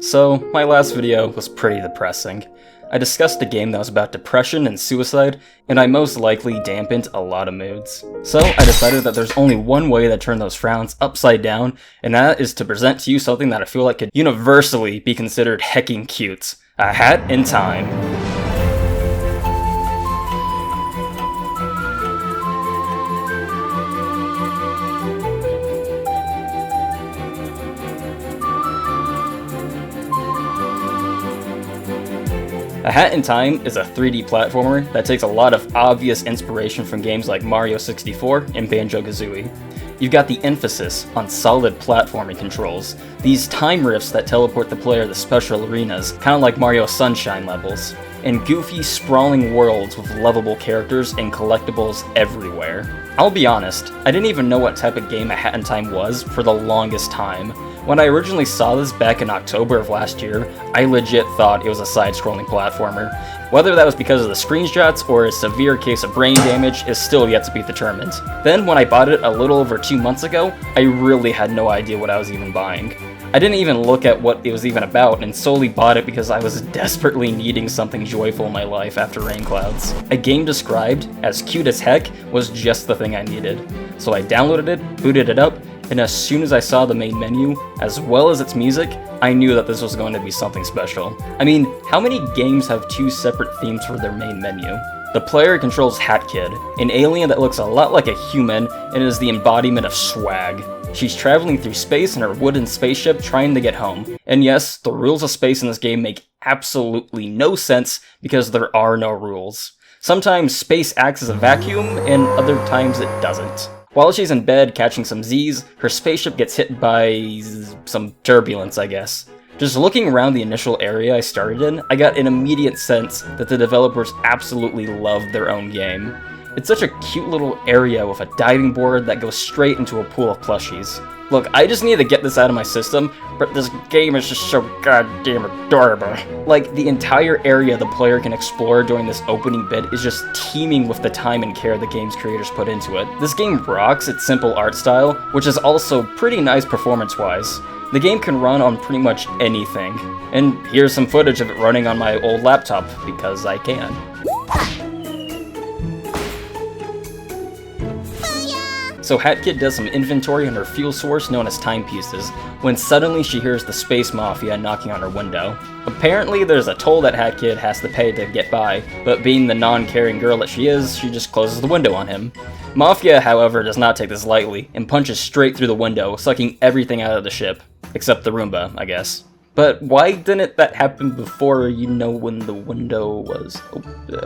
So, my last video was pretty depressing. I discussed a game that was about depression and suicide, and I most likely dampened a lot of moods. So, I decided that there's only one way to turn those frowns upside down, and that is to present to you something that I feel like could universally be considered hecking cute. A Hat in Time. A Hat in Time is a 3D platformer that takes a lot of obvious inspiration from games like Mario 64 and Banjo-Kazooie. You've got the emphasis on solid platforming controls, these time rifts that teleport the player to special arenas, kind of like Mario Sunshine levels, and goofy, sprawling worlds with lovable characters and collectibles everywhere. I'll be honest, I didn't even know what type of game A Hat in Time was for the longest time. When I originally saw this back in October of last year, I legit thought it was a side-scrolling platformer. Whether that was because of the screenshots or a severe case of brain damage is still yet to be determined. Then when I bought it a little over 2 months ago, I really had no idea what I was even buying. I didn't even look at what it was even about and solely bought it because I was desperately needing something joyful in my life after Rain Clouds. A game described as cute as heck was just the thing I needed. So I downloaded it, booted it up, and as soon as I saw the main menu, as well as its music, I knew that this was going to be something special. I mean, how many games have two separate themes for their main menu? The player controls Hat Kid, an alien that looks a lot like a human and is the embodiment of swag. She's traveling through space in her wooden spaceship trying to get home. And yes, the rules of space in this game make absolutely no sense because there are no rules. Sometimes space acts as a vacuum, and other times it doesn't. While she's in bed catching some Z's, her spaceship gets hit by some turbulence, I guess. Just looking around the initial area I started in, I got an immediate sense that the developers absolutely loved their own game. It's such a cute little area with a diving board that goes straight into a pool of plushies. Look, I just need to get this out of my system, but this game is just so goddamn adorable. Like, the entire area the player can explore during this opening bit is just teeming with the time and care the game's creators put into it. This game rocks its simple art style, which is also pretty nice performance-wise. The game can run on pretty much anything, and here's some footage of it running on my old laptop, because I can. So Hat Kid does some inventory on her fuel source known as timepieces, when suddenly she hears the Space Mafia knocking on her window. Apparently there's a toll that Hat Kid has to pay to get by, but being the non-caring girl that she is, she just closes the window on him. Mafia, however, does not take this lightly, and punches straight through the window, sucking everything out of the ship. Except the Roomba, I guess. But why didn't that happen before, when the window was...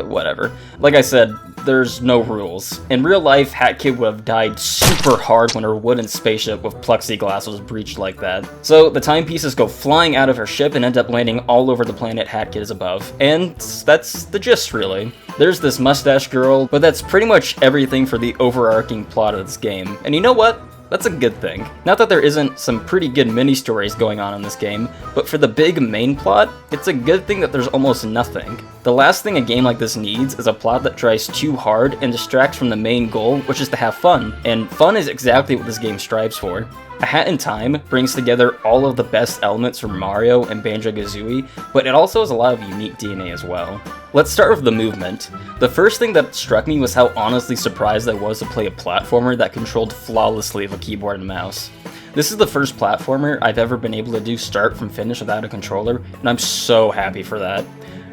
whatever. Like I said, there's no rules. In real life, Hat Kid would have died super hard when her wooden spaceship with plexiglass was breached like that. So the timepieces go flying out of her ship and end up landing all over the planet Hat Kid is above. And that's the gist, really. There's this mustache girl, but that's pretty much everything for the overarching plot of this game. And you know what? That's a good thing. Not that there isn't some pretty good mini-stories going on in this game, but for the big main plot, it's a good thing that there's almost nothing. The last thing a game like this needs is a plot that tries too hard and distracts from the main goal, which is to have fun, and fun is exactly what this game strives for. A Hat in Time brings together all of the best elements from Mario and Banjo-Kazooie, but it also has a lot of unique DNA as well. Let's start with the movement. The first thing that struck me was how honestly surprised I was to play a platformer that controlled flawlessly with a keyboard and mouse. This is the first platformer I've ever been able to do start from finish without a controller, and I'm so happy for that.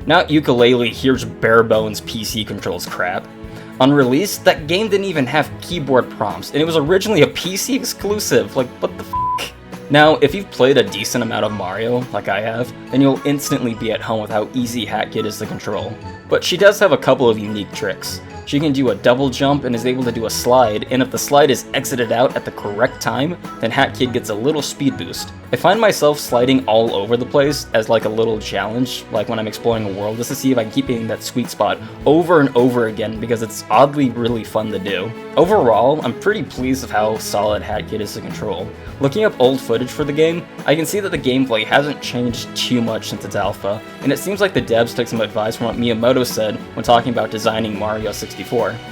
Not Yooka-Laylee, here's bare bones PC controls crap. On release, that game didn't even have keyboard prompts, and it was originally a PC exclusive, like what the f***? Now, if you've played a decent amount of Mario, like I have, then you'll instantly be at home with how easy Hat Kid is to control. But she does have a couple of unique tricks. She can do a double jump and is able to do a slide, and if the slide is exited out at the correct time, then Hat Kid gets a little speed boost. I find myself sliding all over the place as like a little challenge, like when I'm exploring a world, just to see if I can keep hitting that sweet spot over and over again because it's oddly really fun to do. Overall, I'm pretty pleased with how solid Hat Kid is to control. Looking up old footage for the game, I can see that the gameplay hasn't changed too much since its alpha, and it seems like the devs took some advice from what Miyamoto said when talking about designing Mario 64.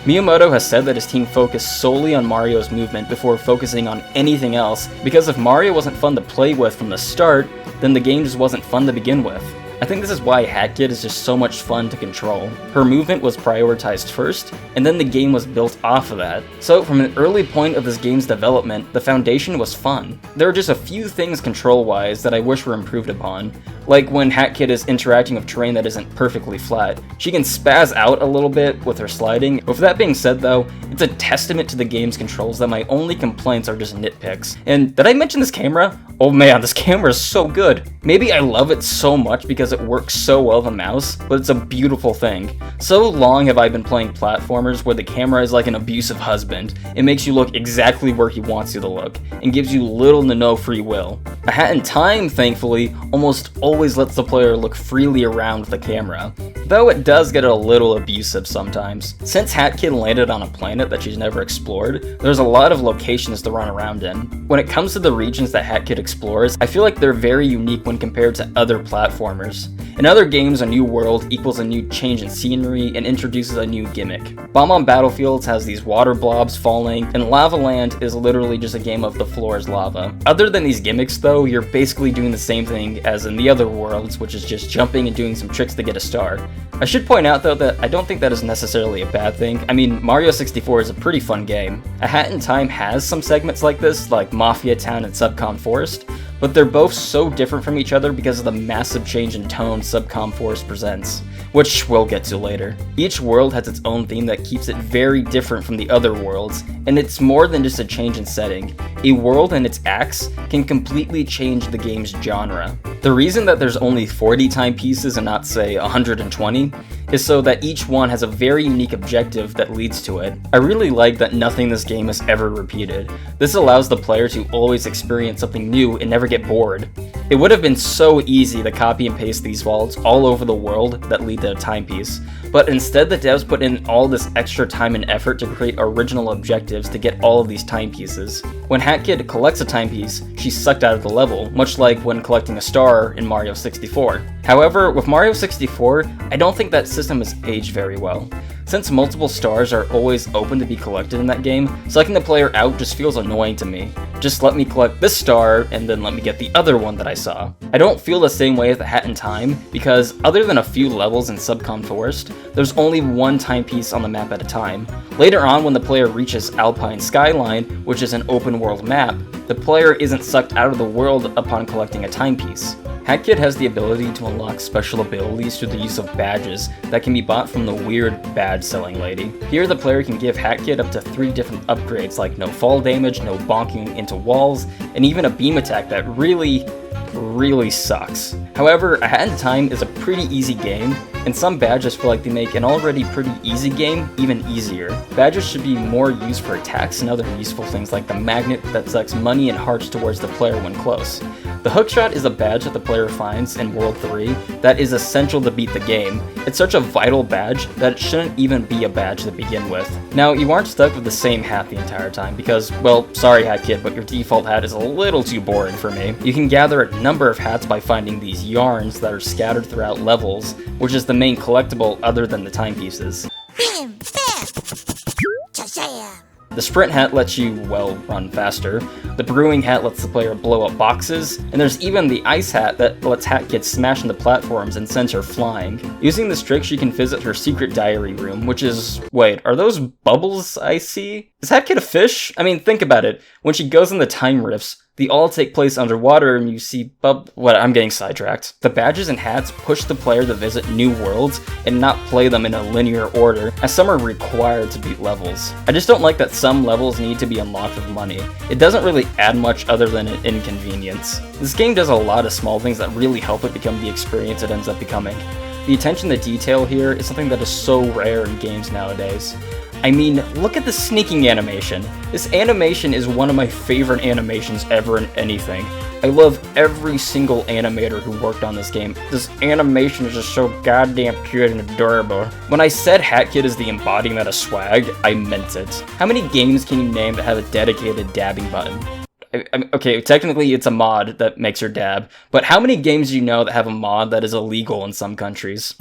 Miyamoto has said that his team focused solely on Mario's movement before focusing on anything else, because if Mario wasn't fun to play with from the start, then the game just wasn't fun to begin with. I think this is why Hat Kid is just so much fun to control. Her movement was prioritized first, and then the game was built off of that. So from an early point of this game's development, the foundation was fun. There are just a few things control-wise that I wish were improved upon, like when Hat Kid is interacting with terrain that isn't perfectly flat. She can spaz out a little bit with her sliding. With that being said though, it's a testament to the game's controls that my only complaints are just nitpicks. And did I mention this camera? Oh man, this camera is so good. Maybe I love it so much because it works so well with a mouse, but it's a beautiful thing. So long have I been playing platformers where the camera is like an abusive husband. It makes you look exactly where he wants you to look, and gives you little to no free will. A Hat in Time, thankfully, almost always lets the player look freely around with the camera, though it does get a little abusive sometimes. Since Hat Kid landed on a planet that she's never explored, there's a lot of locations to run around in. When it comes to the regions that Hat Kid explores, I feel like they're very unique when compared to other platformers. In other games, a new world equals a new change in scenery and introduces a new gimmick. Bomb on Battlefields has these water blobs falling, and Lava Land is literally just a game of the floor is lava. Other than these gimmicks though, you're basically doing the same thing as in the other worlds, which is just jumping and doing some tricks to get a star. I should point out though that I don't think that is necessarily a bad thing. I mean, Mario 64 is a pretty fun game. A Hat in Time has some segments like this, like Mafia Town and Subcom Forest, but they're both so different from each other because of the massive change in tone Subcom Forest presents, which we'll get to later. Each world has its own theme that keeps it very different from the other worlds, and it's more than just a change in setting. A world and its acts can completely change the game's genre. The reason that there's only 40 timepieces and not, say, 120 is so that each one has a very unique objective that leads to it. I really like that nothing in this game is ever repeated. This allows the player to always experience something new and never get bored. It would have been so easy to copy and paste these vaults all over the world that lead to a timepiece, but instead the devs put in all this extra time and effort to create original objectives to get all of these timepieces. When Hat Kid collects a timepiece, she's sucked out of the level, much like when collecting a star in Mario 64. However, with Mario 64, I don't think that system has aged very well. Since multiple stars are always open to be collected in that game, sucking the player out just feels annoying to me. Just let me collect this star, and then let me get the other one that I saw. I don't feel the same way with the Hat in Time, because other than a few levels in Subcom Forest, there's only one timepiece on the map at a time. Later on, when the player reaches Alpine Skyline, which is an open world map, the player isn't sucked out of the world upon collecting a timepiece. Hat Kid has the ability to unlock special abilities through the use of badges that can be bought from the weird badge selling lady. Here the player can give Hat Kid up to 3 different upgrades like no fall damage, no bonking into walls, and even a beam attack that really sucks. However, A Hat in Time is a pretty easy game, and some badges feel like they make an already pretty easy game even easier. Badges should be more used for attacks and other useful things like the magnet that sucks money and hearts towards the player when close. The hookshot is a badge that the player finds in World 3 that is essential to beat the game. It's such a vital badge that it shouldn't even be a badge to begin with. Now, you aren't stuck with the same hat the entire time because, well, sorry Hat Kid, but your default hat is a little too boring for me. You can gather a number of hats by finding these yarns that are scattered throughout levels, which is the main collectible other than the timepieces. The sprint hat lets you, well, run faster. The brewing hat lets the player blow up boxes, and there's even the ice hat that lets Hat Kid smash into platforms and sends her flying. Using this trick, she can visit her secret diary room, which is... wait, are those bubbles I see? Is Hat Kid a fish? I mean, think about it. When she goes in the time rifts, they all take place underwater and you see I'm getting sidetracked. The badges and hats push the player to visit new worlds and not play them in a linear order, as some are required to beat levels. I just don't like that some levels need to be unlocked with money. It doesn't really add much other than an inconvenience. This game does a lot of small things that really help it become the experience it ends up becoming. The attention to detail here is something that is so rare in games nowadays. I mean, look at the sneaking animation. This animation is one of my favorite animations ever in anything. I love every single animator who worked on this game. This animation is just so goddamn cute and adorable. When I said Hat Kid is the embodiment of swag, I meant it. How many games can you name that have a dedicated dabbing button? Okay, technically it's a mod that makes her dab, but how many games do you know that have a mod that is illegal in some countries?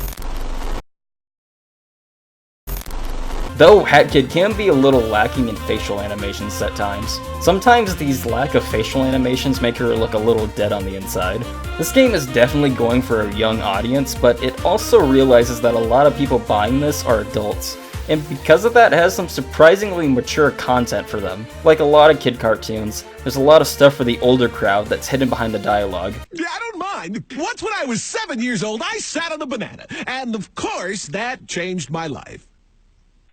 though Hat Kid can be a little lacking in facial animations at times. Sometimes these lack of facial animations make her look a little dead on the inside. This game is definitely going for a young audience, but it also realizes that a lot of people buying this are adults, and because of that it has some surprisingly mature content for them. Like a lot of kid cartoons, there's a lot of stuff for the older crowd that's hidden behind the dialogue. Yeah, I don't mind. Once when I was 7 years old, I sat on a banana, and of course that changed my life.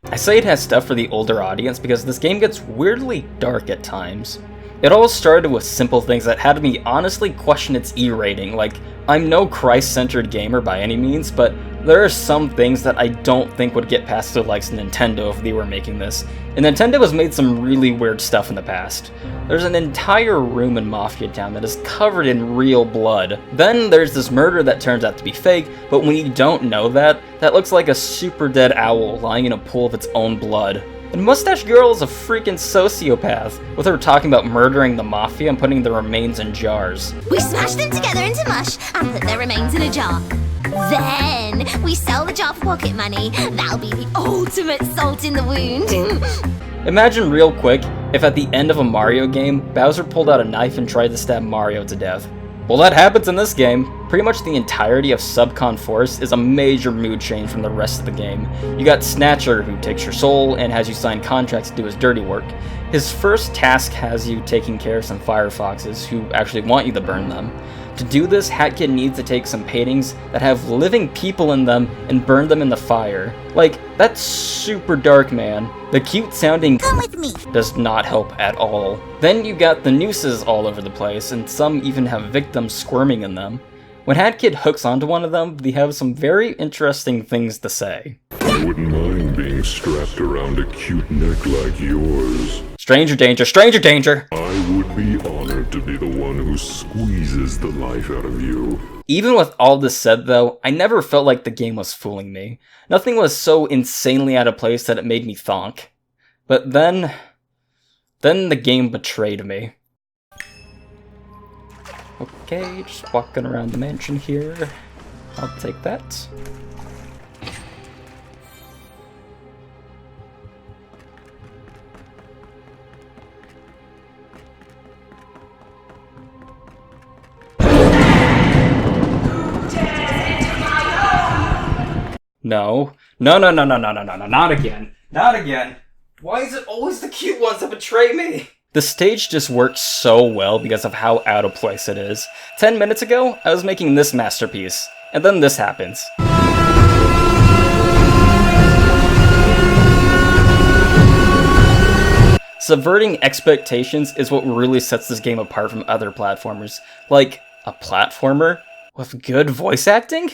I say it has stuff for the older audience because this game gets weirdly dark at times. It all started with simple things that had me honestly question its E rating. Like, I'm no Christ-centered gamer by any means, but there are some things that I don't think would get past the likes of Nintendo if they were making this. And Nintendo has made some really weird stuff in the past. There's an entire room in Mafia Town that is covered in real blood. Then there's this murder that turns out to be fake, but when you don't know that looks like a super dead owl lying in a pool of its own blood. And Mustache Girl is a freaking sociopath, with her talking about murdering the Mafia and putting the remains in jars. We smash them together into mush and put their remains in a jar. Then we sell the jar for pocket money. That'll be the ultimate salt in the wound. Imagine real quick if at the end of a Mario game, Bowser pulled out a knife and tried to stab Mario to death. Well, that happens in this game. Pretty much the entirety of Subcon Forest is a major mood change from the rest of the game. You got Snatcher, who takes your soul and has you sign contracts to do his dirty work. His first task has you taking care of some firefoxes who actually want you to burn them. To do this, Hat Kid needs to take some paintings that have living people in them and burn them in the fire. Like, that's super dark, man. The cute sounding "come with me" does not help at all. Then you got the nooses all over the place, and some even have victims squirming in them. When Hat Kid hooks onto one of them, they have some very interesting things to say. I wouldn't mind being strapped around a cute neck like yours. Stranger danger, stranger danger! I would be honored to be the one who squeezes the life out of you. Even with all this said though, I never felt like the game was fooling me. Nothing was so insanely out of place that it made me thonk. But then the game betrayed me. Okay, just walking around the mansion here. I'll take that. No. No, not again. Not again. Why is it always the cute ones that betray me? The stage just works so well because of how out of place it is. 10 minutes ago, I was making this masterpiece, and then this happens. Subverting expectations is what really sets this game apart from other platformers. Like, a platformer with good voice acting?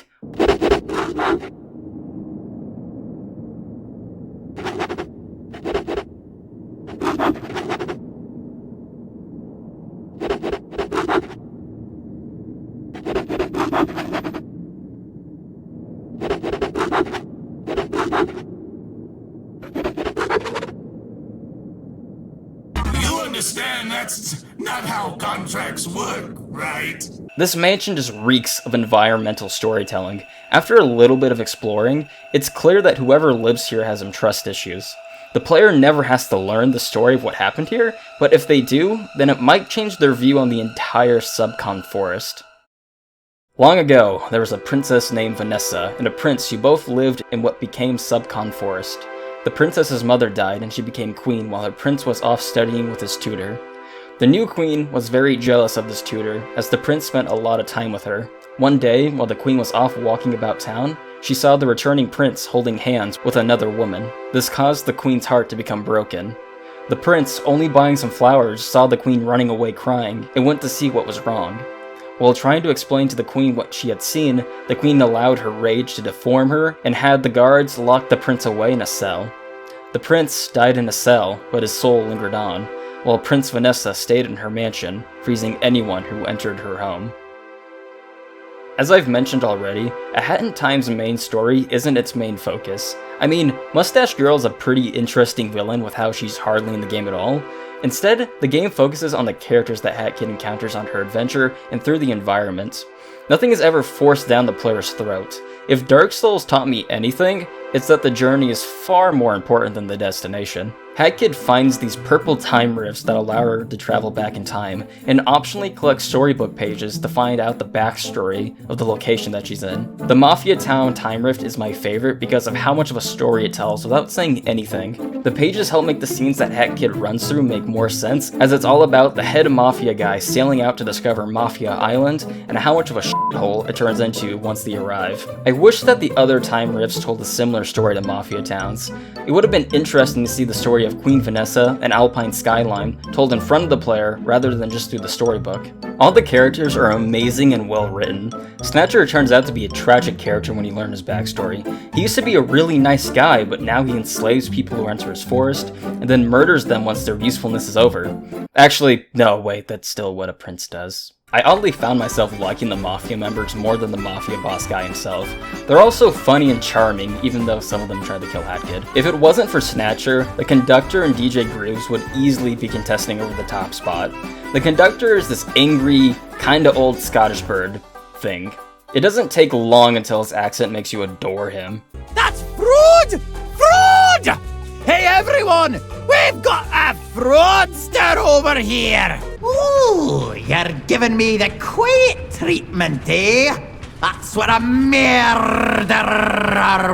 Understand that's not how contracts work, right? This mansion just reeks of environmental storytelling. After a little bit of exploring, it's clear that whoever lives here has some trust issues. The player never has to learn the story of what happened here, but if they do, then it might change their view on the entire Subcon Forest. Long ago, there was a princess named Vanessa and a prince who both lived in what became Subcon Forest. The princess's mother died and she became queen while her prince was off studying with his tutor. The new queen was very jealous of this tutor, as the prince spent a lot of time with her. One day, while the queen was off walking about town, she saw the returning prince holding hands with another woman. This caused the queen's heart to become broken. The prince, only buying some flowers, saw the queen running away crying and went to see what was wrong. While trying to explain to the queen what she had seen, the queen allowed her rage to deform her and had the guards lock the prince away in a cell. The prince died in a cell, but his soul lingered on, while Prince Vanessa stayed in her mansion, freezing anyone who entered her home. As I've mentioned already, A Hat in Time's main story isn't its main focus. I mean, Mustache Girl is a pretty interesting villain with how she's hardly in the game at all. Instead, the game focuses on the characters that Hat Kid encounters on her adventure and through the environment. Nothing is ever forced down the player's throat. If Dark Souls taught me anything, it's that the journey is far more important than the destination. Hat Kid finds these purple time rifts that allow her to travel back in time, and optionally collects storybook pages to find out the backstory of the location that she's in. The Mafia Town time rift is my favorite because of how much of a story it tells without saying anything. The pages help make the scenes that Hat Kid runs through make more sense, as it's all about the head Mafia guy sailing out to discover Mafia Island, and how much of a shithole it turns into once they arrive. I wish that the other time rifts told a similar story to Mafia Towns. It would have been interesting to see the story of Queen Vanessa and Alpine Skyline told in front of the player rather than just through the storybook. All the characters are amazing and well written. Snatcher turns out to be a tragic character when you learn his backstory. He used to be a really nice guy, but now he enslaves people who enter his forest, and then murders them once their usefulness is over. Actually, no, wait, that's still what a prince does. I oddly found myself liking the Mafia members more than the Mafia boss guy himself. They're also funny and charming, even though some of them tried to kill Hat Kid. If it wasn't for Snatcher, the Conductor and DJ Grooves would easily be contesting over the top spot. The Conductor is this angry, kinda old Scottish bird thing. It doesn't take long until his accent makes you adore him. That's fraud! Fraud! Hey everyone! We've got a fraudster over here! Ooh, you're giving me the quiet treatment, eh? That's what a murderer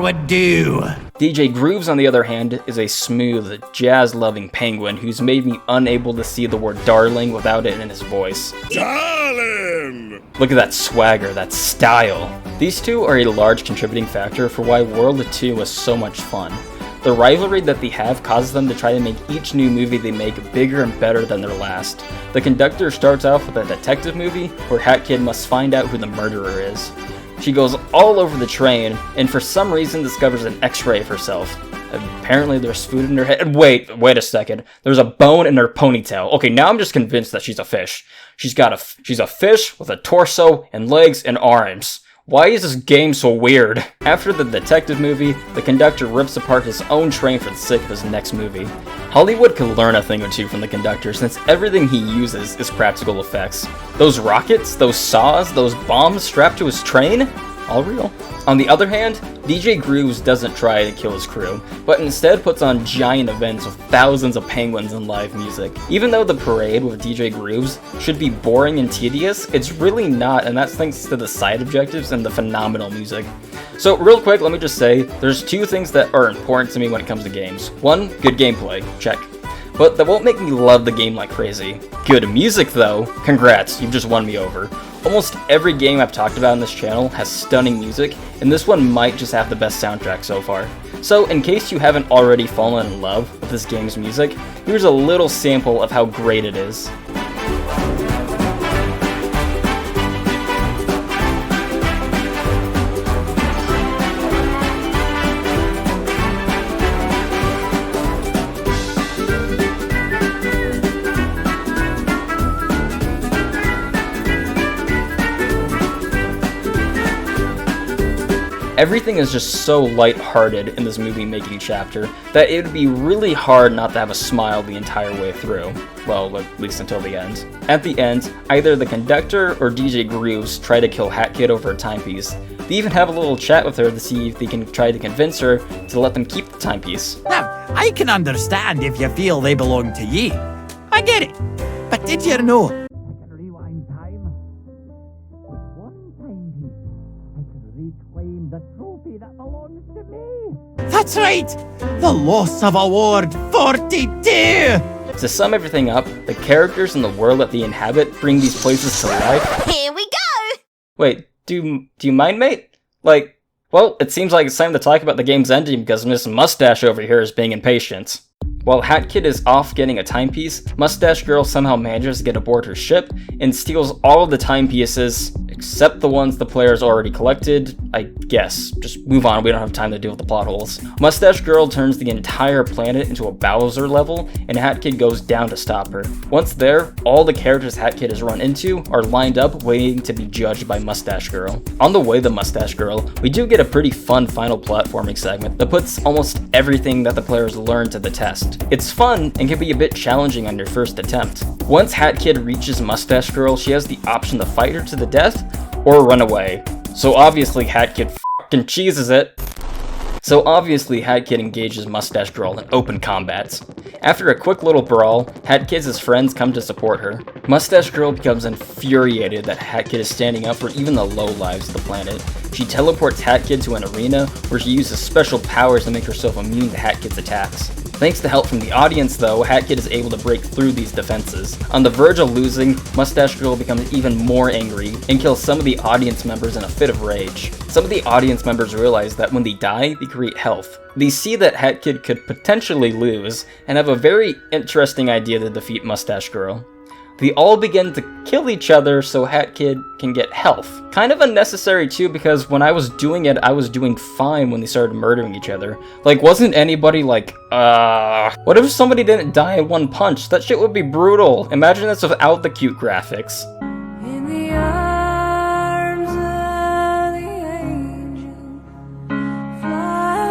would do. DJ Grooves, on the other hand, is a smooth, jazz-loving penguin who's made me unable to see the word darling without it in his voice. Darling! Look at that swagger, that style. These two are a large contributing factor for why World 2 was so much fun. The rivalry that they have causes them to try to make each new movie they make bigger and better than their last. The Conductor starts off with a detective movie where Hat Kid must find out who the murderer is. She goes all over the train and for some reason discovers an x-ray of herself. Apparently there's food in her head. Wait a second. There's a bone in her ponytail. Okay, now I'm just convinced that she's a fish. She's a fish with a torso and legs and arms. Why is this game so weird? After the detective movie, the Conductor rips apart his own train for the sake of his next movie. Hollywood could learn a thing or two from the Conductor since everything he uses is practical effects. Those rockets, those saws, those bombs strapped to his train? All real. On the other hand, DJ Grooves doesn't try to kill his crew, but instead puts on giant events with thousands of penguins and live music. Even though the parade with DJ Grooves should be boring and tedious, it's really not, and that's thanks to the side objectives and the phenomenal music. So real quick, let me just say, there's two things that are important to me when it comes to games. One, good gameplay, check. But that won't make me love the game like crazy. Good music though, congrats, you've just won me over. Almost every game I've talked about on this channel has stunning music, and this one might just have the best soundtrack so far. So in case you haven't already fallen in love with this game's music, here's a little sample of how great it is. Everything is just so lighthearted in this movie-making chapter that it would be really hard not to have a smile the entire way through. Well, at least until the end. At the end, either the Conductor or DJ Grooves try to kill Hat Kid over a timepiece. They even have a little chat with her to see if they can try to convince her to let them keep the timepiece. Now, I can understand if you feel they belong to ye. I get it. But did you know? I can rewind time. With one timepiece, I can reclaim the trophy that belongs to me. That's right! The loss of Award 42! To sum everything up, the characters and the world that they inhabit bring these places to life. Here we go! Wait, do you mind, mate? Like, well, it seems like it's time to talk about the game's ending because Miss Mustache over here is being impatient. While Hat Kid is off getting a timepiece, Mustache Girl somehow manages to get aboard her ship and steals all of the timepieces, except the ones the players already collected, I guess. Just move on, we don't have time to deal with the plot holes. Mustache Girl turns the entire planet into a Bowser level, and Hat Kid goes down to stop her. Once there, all the characters Hat Kid has run into are lined up waiting to be judged by Mustache Girl. On the way to Mustache Girl, we do get a pretty fun final platforming segment that puts almost everything that the players learn to the test. It's fun and can be a bit challenging on your first attempt. Once Hat Kid reaches Mustache Girl, she has the option to fight her to the death or run away. So obviously Hat Kid f***ing cheeses it. So obviously Hat Kid engages Mustache Girl in open combat. After a quick little brawl, Hat Kid's friends come to support her. Mustache Girl becomes infuriated that Hat Kid is standing up for even the lowlives of the planet. She teleports Hat Kid to an arena where she uses special powers to make herself immune to Hat Kid's attacks. Thanks to help from the audience though, Hat Kid is able to break through these defenses. On the verge of losing, Mustache Girl becomes even more angry and kills some of the audience members in a fit of rage. Some of the audience members realize that when they die, they create health. They see that Hat Kid could potentially lose and have a very interesting idea to defeat Mustache Girl. They all begin to kill each other so Hat Kid can get health. Kind of unnecessary too, because when I was doing it, I was doing fine when they started murdering each other. Like, wasn't anybody like, what if somebody didn't die in one punch? That shit would be brutal. Imagine this without the cute graphics. In the arms of the angel, fly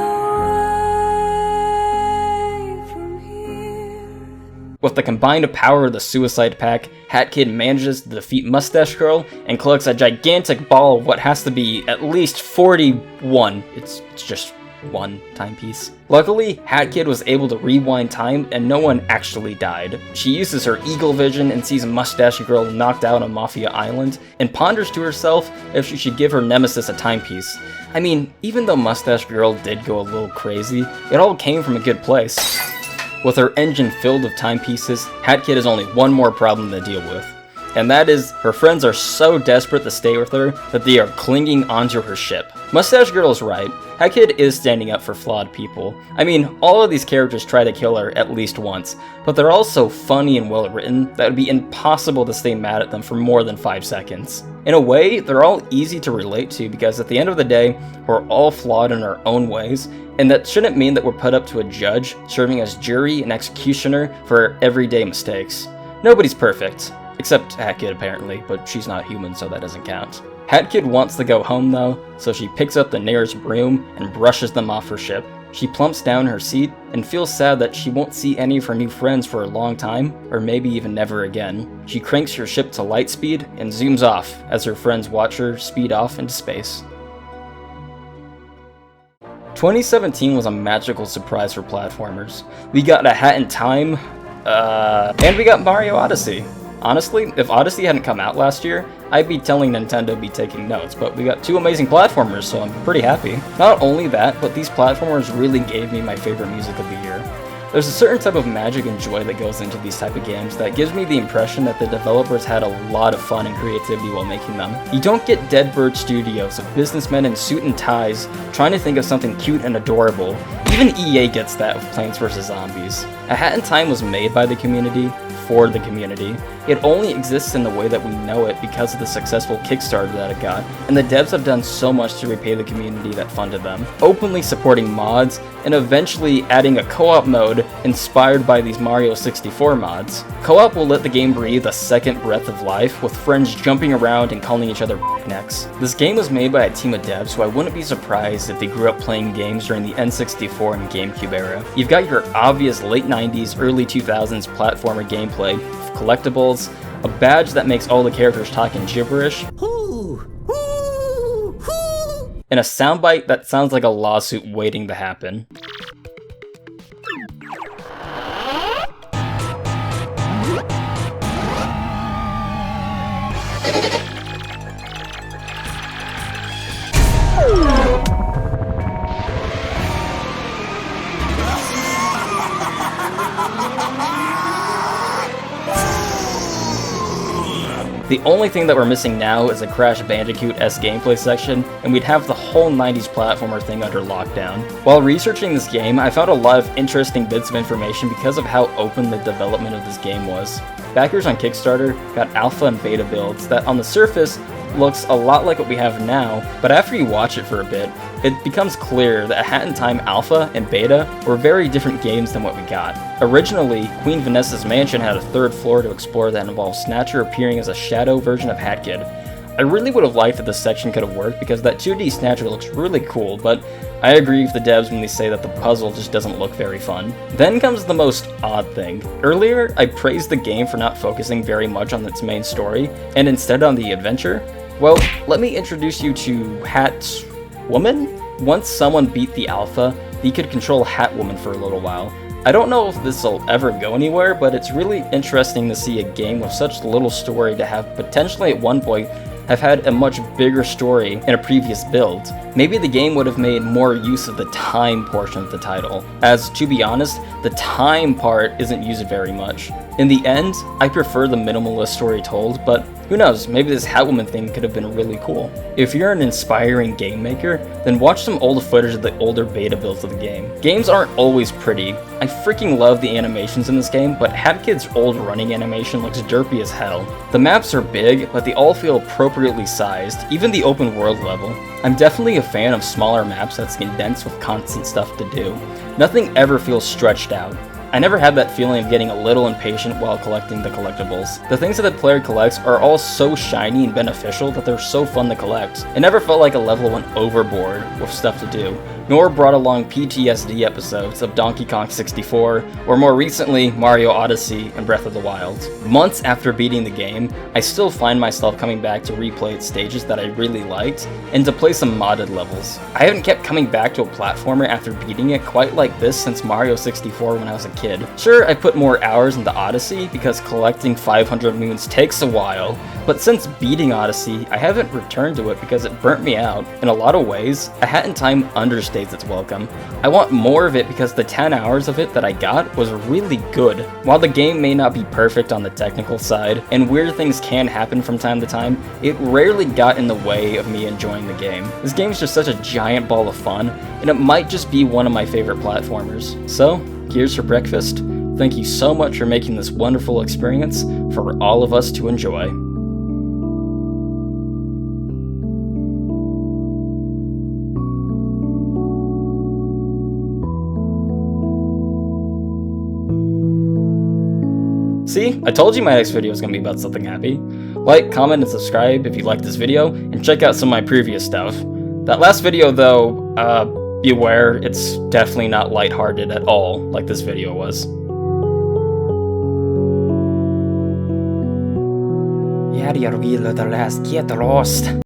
away from here. With the combined power of the Suicide Pack, Hat Kid manages to defeat Mustache Girl and collects a gigantic ball of what has to be at least 41. It's just one timepiece. Luckily, Hat Kid was able to rewind time and no one actually died. She uses her eagle vision and sees Mustache Girl knocked out on Mafia Island and ponders to herself if she should give her nemesis a timepiece. I mean, even though Mustache Girl did go a little crazy, it all came from a good place. With her engine filled with timepieces, Hat Kid has only one more problem to deal with. And that is, her friends are so desperate to stay with her that they are clinging onto her ship. Mustache Girl is right. Hat Kid is standing up for flawed people. I mean, all of these characters try to kill her at least once, but they're all so funny and well written that it would be impossible to stay mad at them for more than 5 seconds. In a way, they're all easy to relate to because at the end of the day, we're all flawed in our own ways, and that shouldn't mean that we're put up to a judge serving as jury and executioner for our everyday mistakes. Nobody's perfect. Except Hat Kid apparently, but she's not human so that doesn't count. Hat Kid wants to go home though, so she picks up the nearest broom and brushes them off her ship. She plumps down her seat and feels sad that she won't see any of her new friends for a long time, or maybe even never again. She cranks her ship to light speed and zooms off as her friends watch her speed off into space. 2017 was a magical surprise for platformers. We got A Hat in Time, and we got Mario Odyssey. Honestly, if Odyssey hadn't come out last year, I'd be telling Nintendo to be taking notes, but we got 2 amazing platformers, so I'm pretty happy. Not only that, but these platformers really gave me my favorite music of the year. There's a certain type of magic and joy that goes into these type of games that gives me the impression that the developers had a lot of fun and creativity while making them. You don't get Deadbird Studios of businessmen in suit and ties trying to think of something cute and adorable. Even EA gets that with Plants vs. Zombies. A Hat in Time was made by the community, for the community. It only exists in the way that we know it because of the successful Kickstarter that it got, and the devs have done so much to repay the community that funded them, openly supporting mods, and eventually adding a co-op mode inspired by these Mario 64 mods. Co-op will let the game breathe a second breath of life, with friends jumping around and calling each other necks. This game was made by a team of devs who I wouldn't be surprised if they grew up playing games during the N64 and GameCube era. You've got your obvious late 90s, early 2000s platformer gameplay, with collectibles, a badge that makes all the characters talking gibberish, and a soundbite that sounds like a lawsuit waiting to happen. The only thing that we're missing now is a Crash Bandicoot-esque gameplay section, and we'd have the whole 90s platformer thing under lockdown. While researching this game, I found a lot of interesting bits of information because of how open the development of this game was. Backers on Kickstarter got alpha and beta builds that on the surface looks a lot like what we have now, but after you watch it for a bit, it becomes clear that A Hat in Time Alpha and Beta were very different games than what we got. Originally, Queen Vanessa's mansion had a 3rd floor to explore that involved Snatcher appearing as a shadow version of Hat Kid. I really would have liked that this section could have worked because that 2D Snatcher looks really cool, but I agree with the devs when they say that the puzzle just doesn't look very fun. Then comes the most odd thing. Earlier, I praised the game for not focusing very much on its main story, and instead on the adventure. Well, let me introduce you to Hat's woman? Once someone beat the alpha, he could control Hatwoman for a little while. I don't know if this will ever go anywhere, but it's really interesting to see a game with such little story to have potentially at one point have had a much bigger story in a previous build. Maybe the game would have made more use of the time portion of the title, as to be honest, the time part isn't used very much. In the end, I prefer the minimalist story told, but who knows, maybe this Hatwoman thing could have been really cool. If you're an inspiring game maker, then watch some old footage of the older beta builds of the game. Games aren't always pretty. I freaking love the animations in this game, but Hatkid's old running animation looks derpy as hell. The maps are big, but they all feel appropriately sized, even the open world level. I'm definitely a fan of smaller maps that's condensed with constant stuff to do. Nothing ever feels stretched out. I never had that feeling of getting a little impatient while collecting the collectibles. The things that the player collects are all so shiny and beneficial that they're so fun to collect. It never felt like a level went overboard with stuff to do, nor brought along PTSD episodes of Donkey Kong 64, or more recently, Mario Odyssey and Breath of the Wild. Months after beating the game, I still find myself coming back to replay its stages that I really liked, and to play some modded levels. I haven't kept coming back to a platformer after beating it quite like this since Mario 64 when I was a kid. Sure, I put more hours into Odyssey because collecting 500 moons takes a while, but since beating Odyssey, I haven't returned to it because it burnt me out. In a lot of ways, A Hat in Time understates its welcome. I want more of it because the 10 hours of it that I got was really good. While the game may not be perfect on the technical side, and weird things can happen from time to time, it rarely got in the way of me enjoying the game. This game is just such a giant ball of fun, and it might just be one of my favorite platformers. So, Gears for breakfast, thank you so much for making this wonderful experience for all of us to enjoy. See, I told you my next video was going to be about something happy. Like, comment, and subscribe if you liked this video, and check out some of my previous stuff. That last video though, beware, it's definitely not lighthearted at all, like this video was. Yeah, the last get lost.